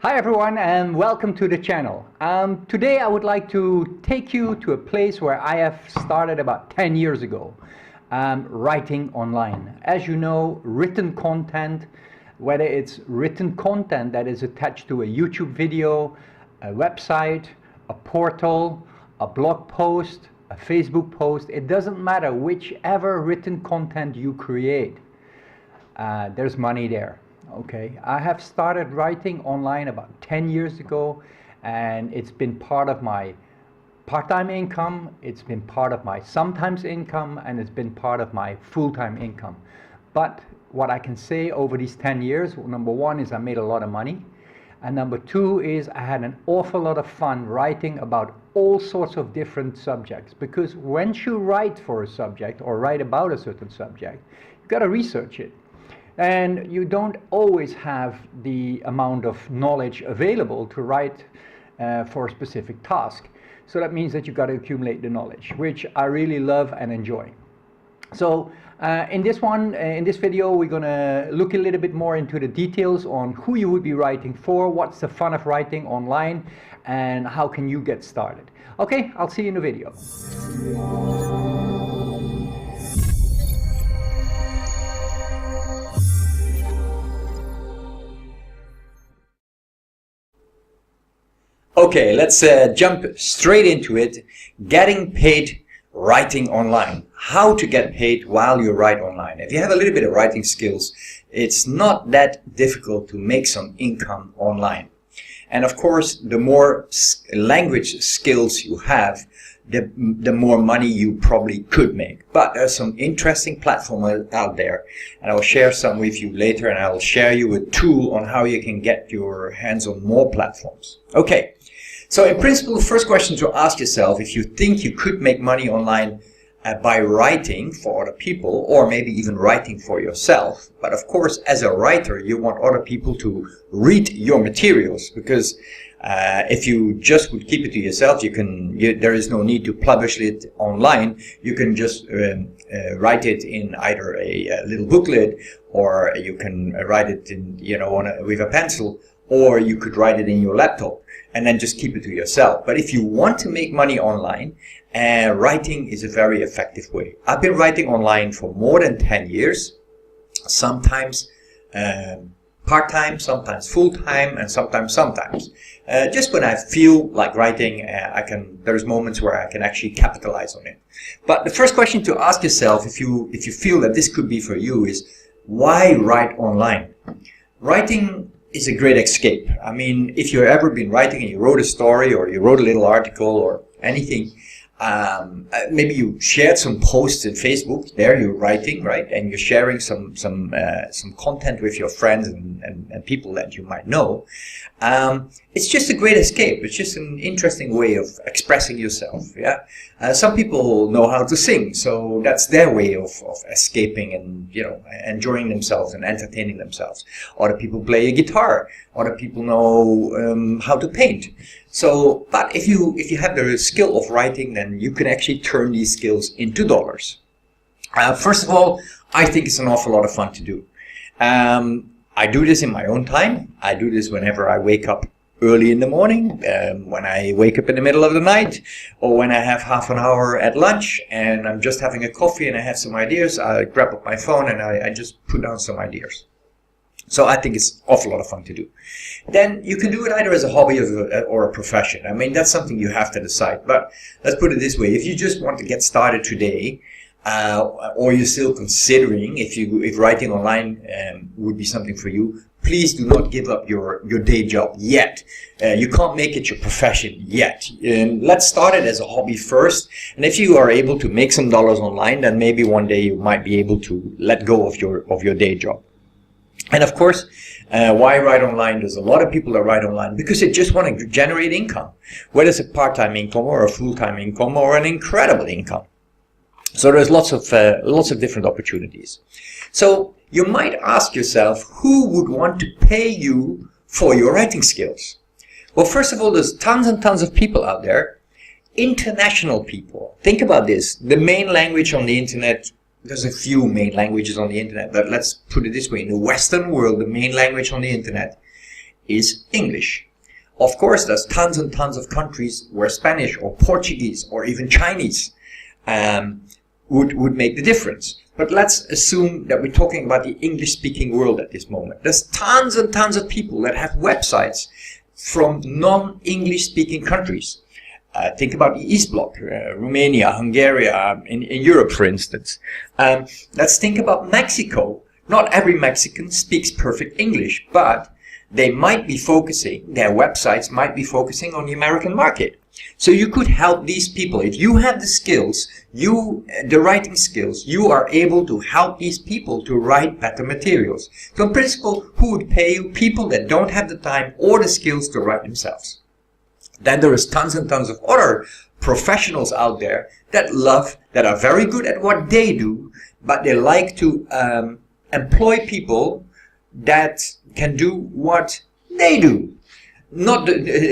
Hi everyone and welcome to the channel. Today I would like to take you to a place where I have started about 10 years ago, writing online. As you know, written content, whether it's written content that is attached to a YouTube video, a website, a portal, a blog post, a Facebook post, it doesn't matter whichever written content you create, there's money there. Okay, I have started writing online about 10 years ago, and it's been part of my part-time income, it's been part of my sometimes income, and it's been part of my full-time income. But what I can say over these 10 years, number one is I made a lot of money, and number two is I had an awful lot of fun writing about all sorts of different subjects. Because when you write for a subject or write about a certain subject, you've got to research it. And you don't always have the amount of knowledge available to write for a specific task. So that means that you've got to accumulate the knowledge, which I really love and enjoy. So in this video, we're going to look a little bit more into the details on who you would be writing for, what's the fun of writing online, and how can you get started. Okay, I'll see you in the video. Okay, let's jump straight into it. Getting paid writing online. How to get paid while you write online. If you have a little bit of writing skills, it's not that difficult to make some income online. And of course, the more language skills you have, the more money you probably could make. But there's some interesting platforms out there, and I'll share some with you later, and I'll share you a tool on how you can get your hands on more platforms. Okay. So in principle, the first question to ask yourself, if you think you could make money online by writing for other people, or maybe even writing for yourself. But of course, as a writer, you want other people to read your materials, because if you just would keep it to yourself, there is no need to publish it online. You can just write it in either a little booklet, or you can write it in, with a pencil, or you could write it in your laptop and then just keep it to yourself. But if you want to make money online, writing is a very effective way. I've been writing online for more than 10 years, sometimes part-time, sometimes full-time, and sometimes. Just when I feel like writing, there's moments where I can actually capitalize on it. But the first question to ask yourself, if you feel that this could be for you, is why write online? Writing is a great escape. I mean, if you've ever been writing and you wrote a story, or you wrote a little article or anything, maybe you shared some posts in Facebook, there you're writing, right? And you're sharing some content with your friends and people that you might know. It's just a great escape. It's just an interesting way of expressing yourself. Yeah. Some people know how to sing, so that's their way of escaping and enjoying themselves and entertaining themselves. Other people play a guitar. Other people know how to paint. So, but if you have the skill of writing, then you can actually turn these skills into dollars. First of all, I think it's an awful lot of fun to do. I do this in my own time. I do this whenever I wake up early in the morning, when I wake up in the middle of the night, or when I have half an hour at lunch and I'm just having a coffee and I have some ideas. I grab up my phone and I just put down some ideas. So I think it's an awful lot of fun to do. Then you can do it either as a hobby or a profession. I mean, that's something you have to decide. But let's put it this way. If you just want to get started today, or you're still considering if writing online would be something for you, please do not give up your day job yet. You can't make it your profession yet. Let's start it as a hobby first. And if you are able to make some dollars online, then maybe one day you might be able to let go of your day job. And of course, why write online? There's a lot of people that write online because they just want to generate income, whether it's a part-time income or a full-time income or an incredible income. So there's lots of different opportunities. So you might ask yourself, who would want to pay you for your writing skills? Well, first of all, there's tons and tons of people out there. International people. Think about this. The main language on the internet, there's a few main languages on the internet, but let's put it this way. In the Western world, the main language on the internet is English. Of course, there's tons and tons of countries where Spanish or Portuguese or even Chinese would make the difference. But let's assume that we're talking about the English-speaking world at this moment. There's tons and tons of people that have websites from non-English speaking countries. Think about the East Bloc, Romania, Hungary, in Europe, for instance. Let's think about Mexico. Not every Mexican speaks perfect English, but they might be focusing, their websites might be focusing on the American market. So you could help these people. If you have the skills, the writing skills, you are able to help these people to write better materials. So in principle, who would pay you? People that don't have the time or the skills to write themselves. Then there is tons and tons of other professionals out there that are very good at what they do, but they like to employ people that can do what they do.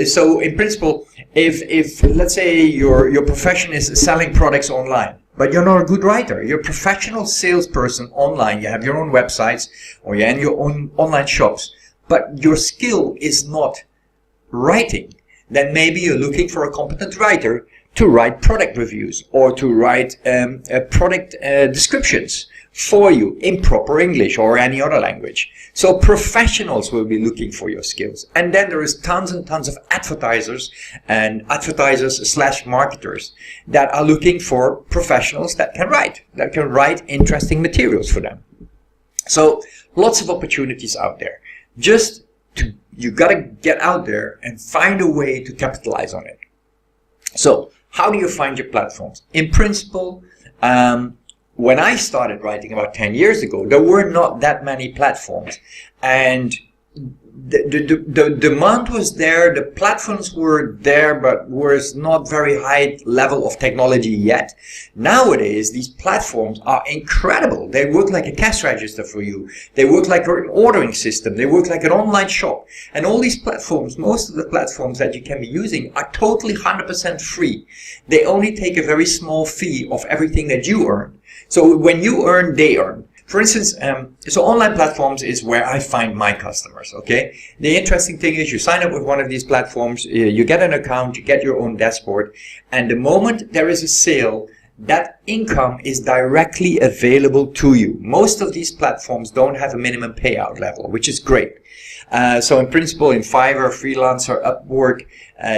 So in principle, if let's say your profession is selling products online, but you're not a good writer, you're a professional salesperson online, you have your own websites or you have your own online shops, but your skill is not writing, then maybe you're looking for a competent writer to write product reviews or to write product descriptions for you in proper English or any other language. So professionals will be looking for your skills. And then there is tons and tons of advertisers / marketers that are looking for professionals that can write interesting materials for them. So lots of opportunities out there. You gotta get out there and find a way to capitalize on it. So how do you find your platforms? In principle, when I started writing about 10 years ago, there were not that many platforms, and the demand was there, the platforms were there, but was not very high level of technology yet. Nowadays, these platforms are incredible. They work like a cash register for you. They work like an ordering system. They work like an online shop. And all these platforms, most of the platforms that you can be using are totally 100% free. They only take a very small fee of everything that you earn. So when you earn, they earn. For instance, so online platforms is where I find my customers, okay? The interesting thing is you sign up with one of these platforms, you get an account, you get your own dashboard, and the moment there is a sale, that income is directly available to you. Most of these platforms don't have a minimum payout level, which is great. So in principle, in FIVERR, Freelancer, Upwork,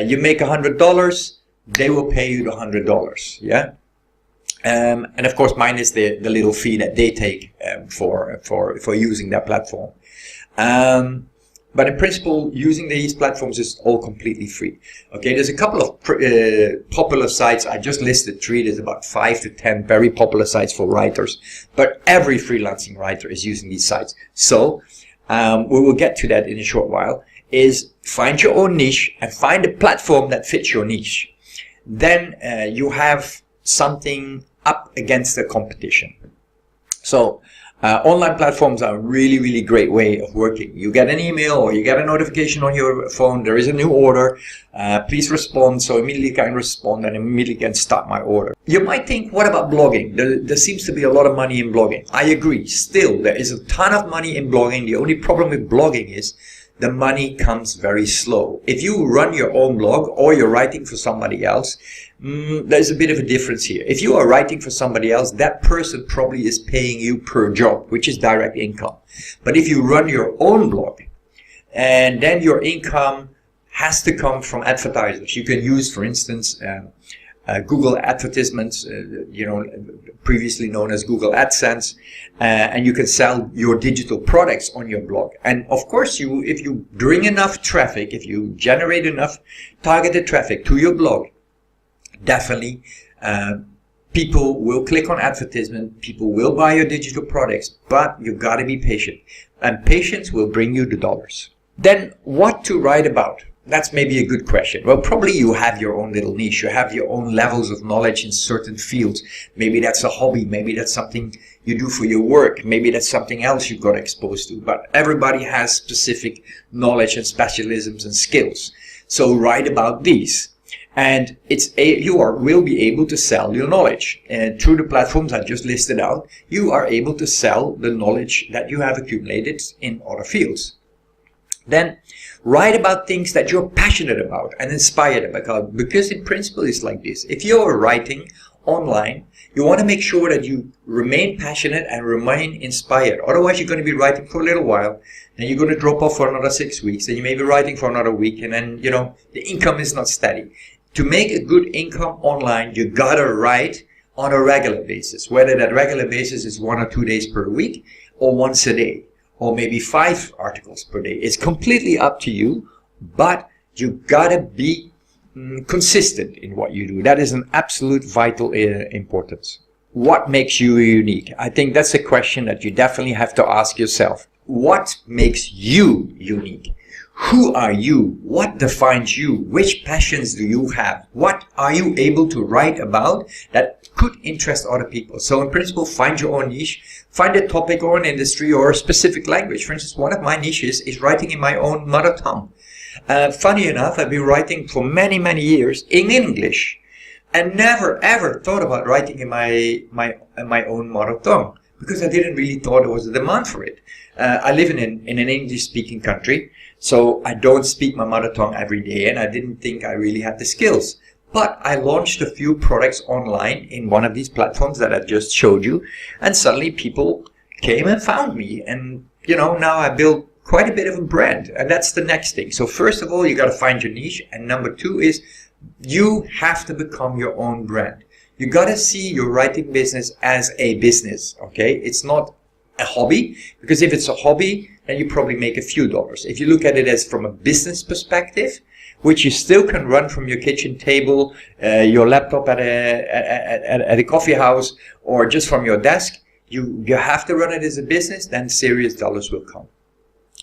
you make $100, they will pay you the $100, yeah? And of course, minus the little fee that they take for using their platform. But in principle, using these platforms is all completely free. Okay, there's a couple of popular sites. I just listed 3. There's about 5 to 10 very popular sites for writers. But every freelancing writer is using these sites. So we will get to that in a short while. Is find your own niche and find a platform that fits your niche. Then you have something up against the competition. So online platforms are a really, really great way of working. You get an email or you get a notification on your phone, there is a new order, please respond. So immediately I can respond and immediately can start my order. You might think, what about blogging? There seems to be a lot of money in blogging. I agree. Still, there is a ton of money in blogging. The only problem with blogging is the money comes very slow. If you run your own blog or you're writing for somebody else, there's a bit of a difference here. If you are writing for somebody else, that person probably is paying you per job, which is direct income. But if you run your own blog, and then your income has to come from advertisers. You can use, for instance, Google advertisements, previously known as Google AdSense, and you can sell your digital products on your blog. And of course, if you bring enough traffic, if you generate enough targeted traffic to your blog, definitely people will click on advertisement, people will buy your digital products, but you got to be patient, and patience will bring you the dollars. Then what to write about? That's maybe a good question. Well, probably you have your own little niche. You have your own levels of knowledge in certain fields. Maybe that's a hobby. Maybe that's something you do for your work. Maybe that's something else you got exposed to. But everybody has specific knowledge and specialisms and skills. So write about these. And you will be able to sell your knowledge. And through the platforms I just listed out, you are able to sell the knowledge that you have accumulated in other fields. Then write about things that you're passionate about and inspired about, because in principle it's like this. If you're writing online, you want to make sure that you remain passionate and remain inspired. Otherwise, you're going to be writing for a little while, then you're going to drop off for another 6 weeks, then you may be writing for another week, and then, the income is not steady. To make a good income online, you gotta write on a regular basis, whether that regular basis is 1 or 2 days per week, or once a day, or maybe 5 articles per day. It's completely up to you, but you gotta be consistent in what you do. That is an absolute vital importance. What makes you unique? I think that's a question that you definitely have to ask yourself. What makes you unique? Who are you? What defines you? Which passions do you have? What are you able to write about that could interest other people? So in principle, find your own niche, find a topic or an industry or a specific language. For instance, one of my niches is writing in my own mother tongue. Funny enough, I've been writing for many, many years in English and never ever thought about writing in my own mother tongue, because I didn't really thought there was a demand for it. I live in an English-speaking country, so I don't speak my mother tongue every day, and I didn't think I really had the skills. But I launched a few products online in one of these platforms that I just showed you, and suddenly people came and found me. And, now I built quite a bit of a brand, and that's the next thing. So first of all, you got to find your niche, and number 2 is you have to become your own brand. You got to see your writing business as a business, okay? It's not a hobby, because if it's a hobby, then you probably make a few dollars. If you look at it as from a business perspective, which you still can run from your kitchen table, your laptop at a coffee house, or just from your desk, you have to run it as a business, then serious dollars will come.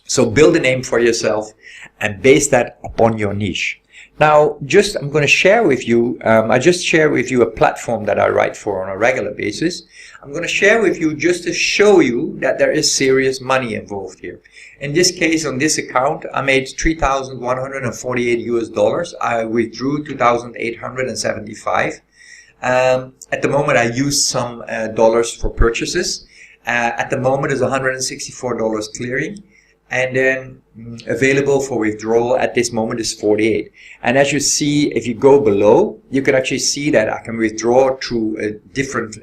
So build a name for yourself and base that upon your niche. Now, I'm going to share with you, I just share with you a platform that I write for on a regular basis. I'm going to share with you just to show you that there is serious money involved here. In this case, on this account, I made $3,148 US. I withdrew 2,875. At the moment, I used some dollars for purchases. At the moment, is $164 clearing. And then available for withdrawal at this moment is 48. And as you see, if you go below, you can actually see that I can withdraw through different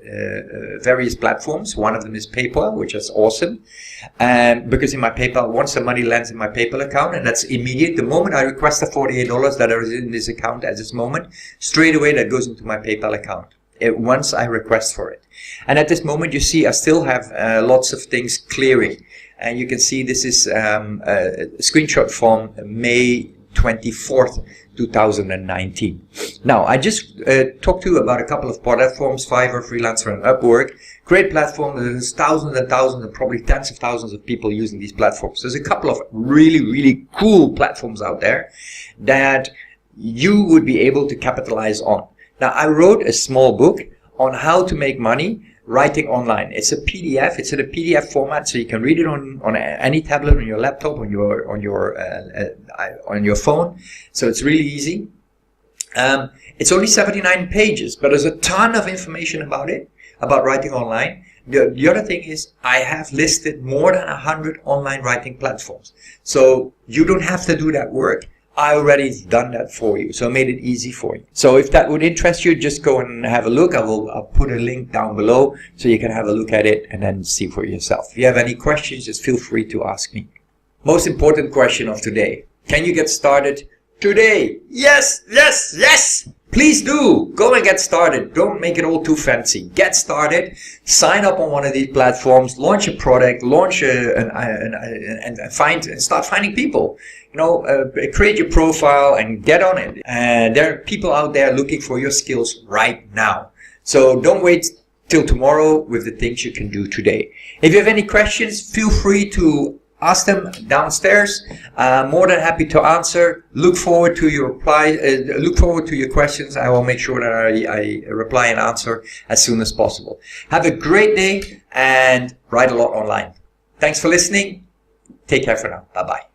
various platforms. One of them is PayPal, which is awesome. Because in my PayPal, once the money lands in my PayPal account, and that's immediate. The moment I request the $48 that is in this account at this moment, straight away that goes into my PayPal account. Once I request for it. And at this moment, you see I still have lots of things clearing. And you can see this is a screenshot from May 24th, 2019. Now, I just talked to you about a couple of platforms, FIVERR, Freelancer, and Upwork. Great platform. There's thousands and thousands and probably tens of thousands of people using these platforms. There's a couple of really, really cool platforms out there that you would be able to capitalize on. Now, I wrote a small book on how to make money writing online. It's a PDF. It's in a PDF format, so you can read it on any tablet, on your laptop, on your phone. So it's really easy. It's only 79 pages, but there's a ton of information about it, about writing online. The other thing is I have listed more than 100 online writing platforms. So you don't have to do that work. I already done that for you, so I made it easy for you. So if that would interest you, just go and have a look. I'll put a link down below so you can have a look at it and then see for yourself. If you have any questions, just feel free to ask me. Most important question of today. Can you get started today? Yes, yes, yes! Please do! Go and get started. Don't make it all too fancy. Get started. Sign up on one of these platforms. Launch a product. Launch and start finding people. Create your profile and get on it. And there are people out there looking for your skills right now. So don't wait till tomorrow with the things you can do today. If you have any questions, feel free to ask them downstairs. More than happy to answer. Look forward to your reply. Look forward to your questions. I will make sure that I reply and answer as soon as possible. Have a great day and write a lot online. Thanks for listening. Take care for now. Bye-bye.